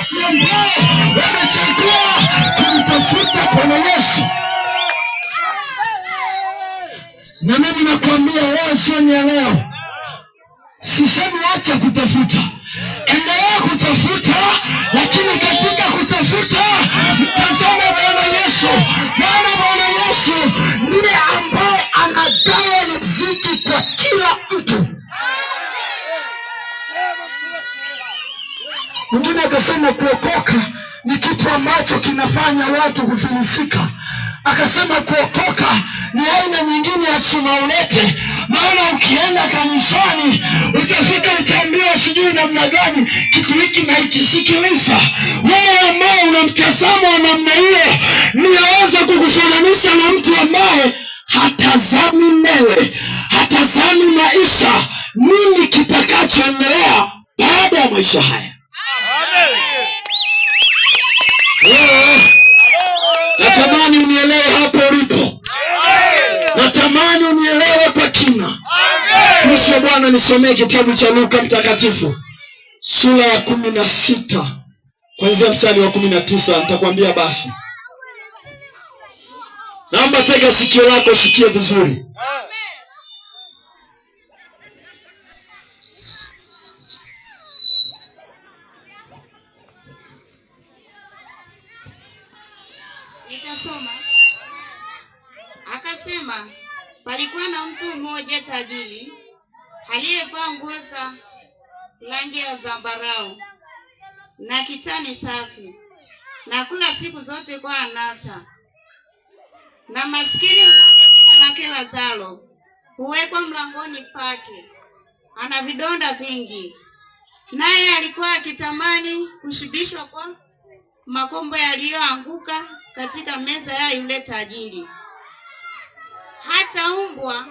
watu ambao wanachagua kumtafuta Bwana Yesu. Na mimi nakwambia leo, jioni ya leo, sisemi acha kutafuta, endelea kutafuta, lakini katika kutafuta mtazame Bwana Yesu. Maana Bwana Yesu ndiye ambaye anagawa riziki kwa kila mtu. Mwingine akasema kuokoka ni kitu ambacho kinafanya watu kufilisika. Akasema kuokoka ni aina nyingine ya sumaulete. Maana ukienda kanisani utafika utaambiwa sijui namna gani kitu hiki na hiki. Sikiliza, wewe ambao una mtazamo wa namna hiyo, ninaweza kukufananisha na mtu ambaye hatazami mbele, hatazami maisha, nini kitakachoendelea baada ya maisha haya. Natamani unielewe hapo ulipo. Natamani unielewe kwa kina. Tumishi wa Bwana, nisomee kitabu cha Luka Mtakatifu sura ya 16 kuanzia mstari wa 19. Nitakwambia basi. Naomba tega sikio lako, sikie vizuri. Nitasoma. Akasema, palikuwa na mtu mmoja tajiri aliyevaa nguo za rangi ya zambarau na kitani safi, na kula siku zote kwa anasa. Na maskini mmoja jina lake Lazaro huwekwa mlangoni pake, ana vidonda vingi, naye alikuwa akitamani kushibishwa kwa makombo yaliyoanguka katika meza ya yule tajiri. Hata umbwa